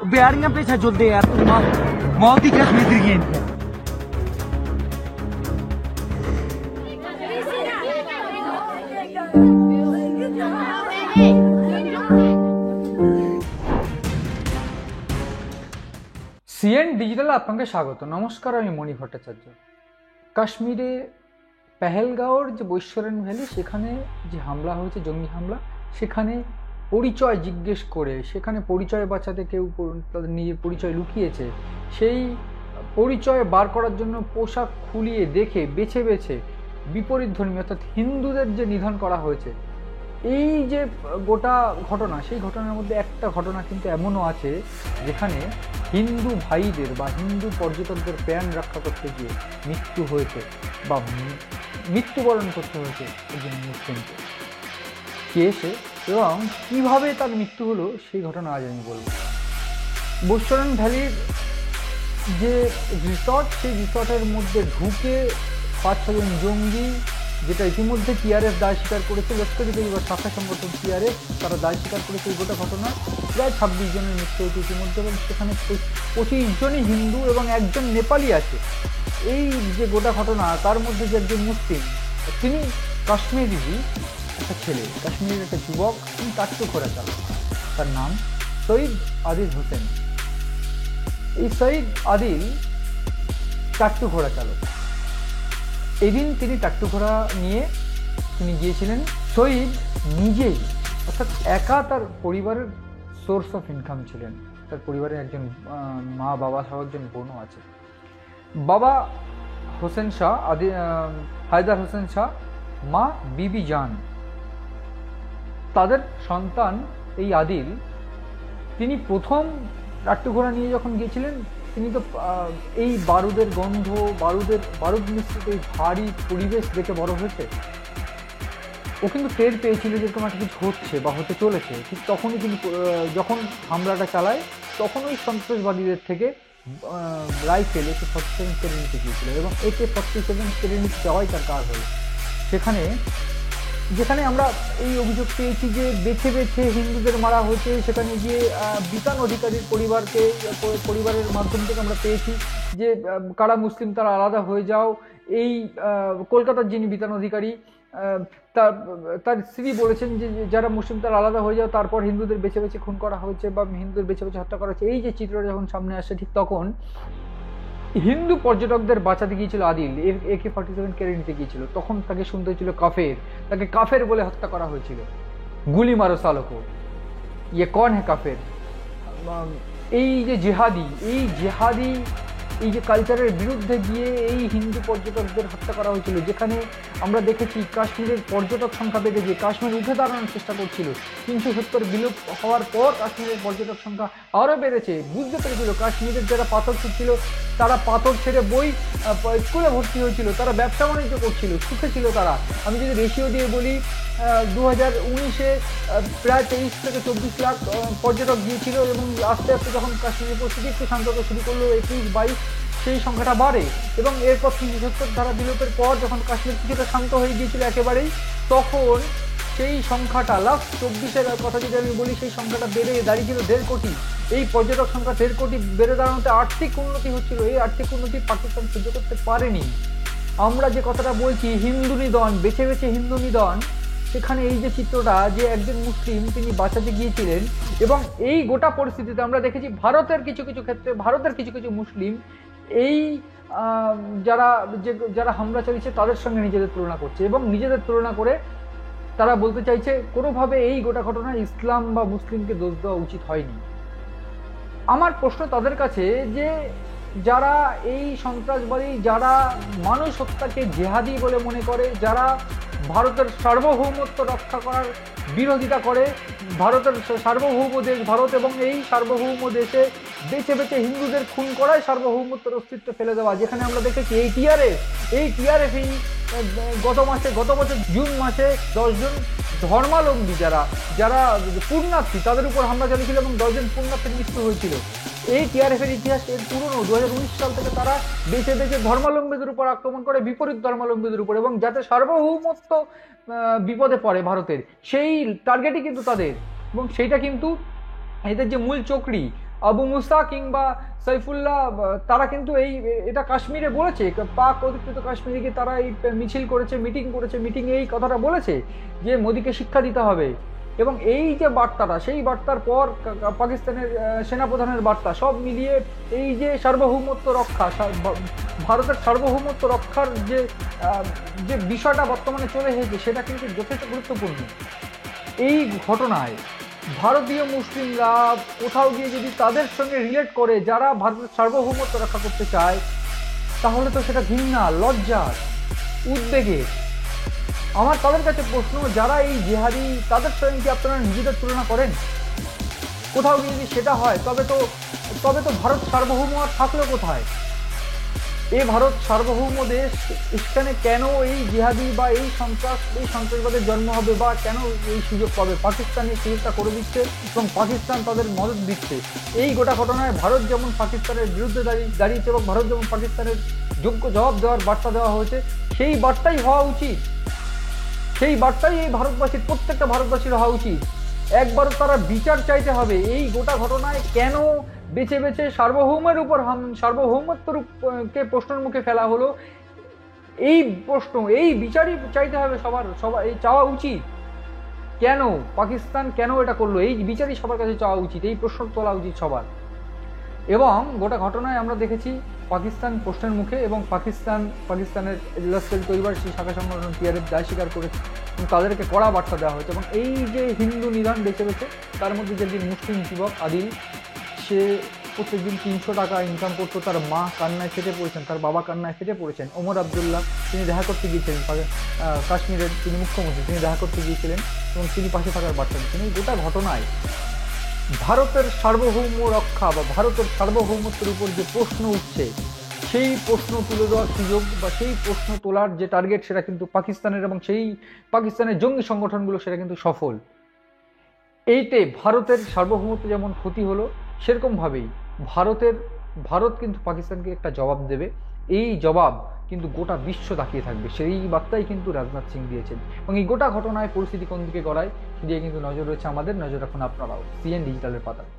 बेयारियां पे चल दे यार तू मौत ही कश्मीर की है। সিএন ডিজিটাল আপনাকে স্বাগত। নমস্কার, আমি মণি ভট্টাচার্য। কাশ্মীরে পেহেলগাঁওর যে বৈশ্বরেন ভ্যালি, সেখানে যে হামলা হয়েছে, জঙ্গি হামলা, সেখানে পরিচয় জিজ্ঞেস করে, সেখানে পরিচয় বাঁচাতে কেউ তাদের নিজের পরিচয় লুকিয়েছে, সেই পরিচয় বার করার জন্য পোশাক খুলিয়ে দেখে বেছে বেছে বিপরীত ধর্মী অর্থাৎ হিন্দুদের যে নিধন করা হয়েছে, এই যে গোটা ঘটনা, সেই ঘটনার মধ্যে একটা ঘটনা কিন্তু এমনও আছে যেখানে হিন্দু ভাইদের বা হিন্দু পর্যটকদের প্রাণ রক্ষা করতে গিয়ে মৃত্যু হয়েছে বা মৃত্যুবরণ করতে হয়েছে একজন মুসলিমকে। কে সে এবং কীভাবে তার মৃত্যু হলো, সেই ঘটনা আজ আমি বলব। বৈশ্বরেন ভ্যালির যে রিসর্ট, সেই রিসর্টের মধ্যে ঢুকে 5-6 জন জঙ্গি, যেটা ইতিমধ্যে টিআরএস দায় স্বীকার করেছে, লস্করি তৈয়বার শাখা সংগঠন টিআরএস, তারা দায় স্বীকার করেছে এই গোটা ঘটনা। প্রায় 26 জনের মৃত্যু হয়েছে ইতিমধ্যে, এবং সেখানে 25 জনই হিন্দু এবং একজন নেপালি আছে। এই যে গোটা ঘটনা, তার মধ্যে যে একজন মুসলিম, তিনি কাশ্মীরি একটা ছেলে, কাশ্মীরের একটা যুবক, তিনি টাট্টু ঘোড়া চালক। তার নাম সৈয়দ আদিল হোসেন। এই সৈয়দ আদিল টাট্টু ঘোড়া চালক। এদিন তিনি টাট্টু ঘোড়া নিয়ে তিনি গিয়েছিলেন। সৈয়দ নিজেই অর্থাৎ একা তার পরিবারের সোর্স অফ ইনকাম ছিলেন। তার পরিবারের একজন মা, বাবা সহ একজন বোনও আছে। বাবা হোসেন শাহ, হায়দার হোসেন শাহ, মা বিবি জান। তাদের সন্তান এই আদিল, তিনি প্রথম টাট্টু ঘোড়া নিয়ে যখন গিয়েছিলেন, তিনি তো এই বারুদের গন্ধ, বারুদ মিশ্রিত এই ভারী পরিবেশ দেখে বড় হয়েছে। ও কিন্তু টের পেয়েছিল যেরকম একটা কিছু হচ্ছে বা হতে চলেছে। ঠিক তখনই তিনি যখন হামলাটা চালায়, তখন ওই সন্ত্রাসবাদীদের থেকে রাইফেল AK-47 কেড়ে নিতে গিয়েছিল, এবং AK-47 কেড়ে নিতে যাওয়াই তার কাজ হলো। যেখানে আমরা এই অভিযোগ পেয়েছি যে বেছে বেছে হিন্দুদের মারা হয়েছে, সেখানে গিয়ে বিতান অধিকারীর পরিবারের মাধ্যম থেকে আমরা পেয়েছি যে কারা মুসলিম তারা আলাদা হয়ে যাও। এই কলকাতার যিনি বিতান অধিকারী, তার স্ত্রী বলেছেন যে যারা মুসলিম তারা আলাদা হয়ে যাও, তারপর হিন্দুদের বেছে বেছে খুন করা হয়েছে বা হিন্দুদের বেছে বেছে হত্যা করা হয়েছে। এই যে চিত্রটা যখন সামনে আসে, ঠিক তখন হিন্দু পর্যটকদের বাঁচাতে গিয়েছিল আদিল, AK-47 কেড়ে নিতে গিয়েছিল। তখন তাকে শুনতে হয়েছিল কাফের, তাকে কাফের বলে হত্যা করা হয়েছিল। গুলি মারো সালকো, ইয়ে কন হে কাফের। এই যে জেহাদি, এই যে কালচারের বিরুদ্ধে গিয়ে এই হিন্দু পর্যটকদের হত্যা করা হয়েছিল। যেখানে আমরা দেখেছি কাশ্মীরের পর্যটক সংখ্যা বেড়ে গিয়ে কাশ্মীর উঠে দাঁড়ানোর চেষ্টা করছিল। 370 বিলোপ হওয়ার পর কাশ্মীরের পর্যটক সংখ্যা আরও বেড়েছে। বুঝতে পেরেছিল কাশ্মীরের যারা পাথর ছুটছিল, তারা পাথর ছেড়ে স্কুলে ভর্তি হয়েছিল, তারা ব্যবসা বাণিজ্য করছিল, সুখে ছিল তারা। আমি যদি রেশিও দিয়ে বলি, 2019-এ প্রায় 23 থেকে 24 লাখ পর্যটক গিয়েছিল, এবং আস্তে আস্তে যখন কাশ্মীরের পরিস্থিতি একটু শান্ত হতে শুরু করলো, 21-22, সেই সংখ্যাটা বাড়ে। এবং এরপর 370 ধারা বিলোপের পর যখন কাশ্মীর কিছুটা শান্ত হয়ে গিয়েছিল একেবারেই, তখন সেই সংখ্যাটা লাস্ট 24-এর কথা যদি আমি বলি, সেই সংখ্যাটা বেড়ে দাঁড়িয়েছিল 1.5 কোটি। এই পর্যটক সংখ্যা 1.5 কোটি বেড়ে দাঁড়ানোতে আর্থিক উন্নতি হচ্ছিল। এই আর্থিক উন্নতি পাকিস্তান সহ্য করতে পারেনি। আমরা যে কথাটা বলছি হিন্দু নিধন, বেছে বেছে হিন্দু নিধন, সেখানে এই যে চিত্রটা, যে একজন মুসলিম তিনি বাঁচাতে গিয়েছিলেন, এবং এই গোটা পরিস্থিতিতে আমরা দেখেছি ভারতের কিছু কিছু ক্ষেত্রে, ভারতের কিছু কিছু মুসলিম এই যারা হামলা চালিয়েছে তাদের সঙ্গে নিজেদের তুলনা করছে, এবং নিজেদের তুলনা করে তারা বলতে চাইছে কোনোভাবে এই গোটা ঘটনা ইসলাম বা মুসলিমকে দোষ দেওয়া উচিত হয়নি। আমার প্রশ্ন তাদের কাছে যে যারা এই সন্ত্রাসবাদী, যারা মানুষ হত্যাকে জেহাদি বলে মনে করে, যারা ভারতের সার্বভৌমত্ব রক্ষা করার বিরোধিতা করে, ভারতের সার্বভৌম দেশ ভারত, এবং এই সার্বভৌম দেশে বেছে বেছে হিন্দুদের খুন করায় সার্বভৌমত্বের অস্তিত্ব ফেলে দেওয়া। যেখানে আমরা দেখেছি এই টিআরএফ গত বছর জুন মাসে 10 জন ধর্মাবলম্বী যারা পুণ্যার্থী, তাদের উপর হামলা চালিয়েছিল এবং 10 জন পুণ্যার্থীর মৃত্যু হয়েছিল। এই টিআরএফের ইতিহাস এর পুরনো। 2019 সাল থেকে তারা বেছে বেছে ধর্মাবলম্বীদের উপর আক্রমণ করে, বিপরীত ধর্মাবলম্বীদের উপর, এবং যাতে সার্বভৌমত্ব বিপদে পড়ে ভারতের, সেই টার্গেটই কিন্তু তাদের। এবং সেইটা কিন্তু এদের যে মূল চক্রী, আবু মুসা কিংবা সাইফুল্লাহ তারা কিন্তু এটা কাশ্মীরে বলেছে, পাক অধিকৃত কাশ্মীরে গিয়ে তারা এই মিছিল করেছে, মিটিং করেছে, মিটিংয়ে এই কথাটা বলেছে যে মোদিকে শিক্ষা দিতে হবে। এবং এই যে বার্তাটা, সেই বার্তার পর পাকিস্তানের সেনাপ্রধানের বার্তা, সব মিলিয়ে এই যে সার্বভৌমত্ব রক্ষা, ভারতের সার্বভৌমত্ব রক্ষার যে বিষয়টা বর্তমানে চলে এসেছে, সেটা কিন্তু যথেষ্ট গুরুত্বপূর্ণ। এই ঘটনায় ভারতীয় মুসলিমরা কোথাও গিয়ে যদি তাদের সঙ্গে রিলেট করে যারা ভারতের সার্বভৌমত্ব রক্ষা করতে চায়, তাহলে তো সেটা ঘৃণা, লজ্জার, উদ্বেগের। আমার তাদের কাছে প্রশ্ন, যারা এই জেহাদি, তাদের সঙ্গে কি আপনারা নিজেদের তুলনা করেন? কোথাও গিয়ে যদি সেটা হয়, তবে তো ভারত সার্বভৌম আর থাকলো কোথায়? এই ভারত সার্বভৌম দেশ, এখানে কেন এই জিহাদি বা এই সন্ত্রাসবাদের জন্ম হবে, বা কেন এই সুযোগ পাবে? পাকিস্তান এই সুযোগটা করে দিচ্ছে এবং পাকিস্তান তাদের মদত দিচ্ছে। এই গোটা ঘটনায় ভারত যেমন পাকিস্তানের বিরুদ্ধে দাঁড়িয়েছে এবং ভারত যেমন পাকিস্তানের যোগ্য জবাব দেওয়ার বার্তা দেওয়া হয়েছে, সেই বার্তাই হওয়া উচিত। সেই বার্তাই এই ভারতবাসীর, প্রত্যেকটা ভারতবাসীর হওয়া উচিত। একবারও তারা বিচার চাইতে হবে এই গোটা ঘটনায় কেন বেছে বেছে সার্বভৌমের উপর সার্বভৌমত্বকে প্রশ্নের মুখে ফেলা হলো। এই প্রশ্ন, এই বিচারই চাইতে হবে সবার এই চাওয়া উচিত। কেন পাকিস্তান কেন এটা করলো, এই বিচারই সবার কাছে চাওয়া উচিত, এই প্রশ্ন তোলা উচিত সবার। এবং গোটা ঘটনায় আমরা দেখেছি পাকিস্তান প্রশ্নের মুখে, এবং পাকিস্তানের লস্কর তৈবার সেই শাখা সংগঠন টিআরএফ দায় স্বীকার করেছে এবং তাদেরকে কড়া বার্তা দেওয়া হয়েছে। এবং এই যে হিন্দু নিধন বেছে বেছে, তার মধ্যে যে মুসলিম যুবক আদিল, সে প্রত্যেকদিন 300 টাকা ইনকাম করতো, তার মা কান্নায় ফেটে পড়েছেন, তার বাবা কান্নায় ফেটে পড়েছেন। ওমর আবদুল্লাহ, তিনি দেখা করতে গিয়েছিলেন কাশ্মীরের, তিনি মুখ্যমন্ত্রী, তিনি দেখা করতে গিয়েছিলেন এবং তিনি পাশে থাকার বার্তা দিচ্ছেন। এই গোটা ঘটনায় ভারতের সার্বভৌম রক্ষা বা ভারতের সার্বভৌমত্বের উপর যে প্রশ্ন উঠছে, সেই প্রশ্ন তুলে দেওয়ার সুযোগ বা সেই প্রশ্ন তোলার যে টার্গেট, সেটা কিন্তু পাকিস্তানের, এবং সেই পাকিস্তানের জঙ্গি সংগঠনগুলো সেটা কিন্তু সফল। এইতে ভারতের সার্বভৌমত্ব যেমন ক্ষতি হলো, সেরকমভাবেই ভারত কিন্তু পাকিস্তানকে একটা জবাব দেবে। এই জবাব কিন্তু গোটা বিশ্ব তাকিয়ে থাকবে, সেই বার্তাই কিন্তু রাজনাথ সিং দিয়েছেন। এবং এই গোটা ঘটনায় পরিস্থিতি কোন দিকে গড়ায়, সেদিকে কিন্তু নজর রয়েছে আমাদের, নজর রাখুন আপনারাও সিএন ডিজিটালের পাতায়।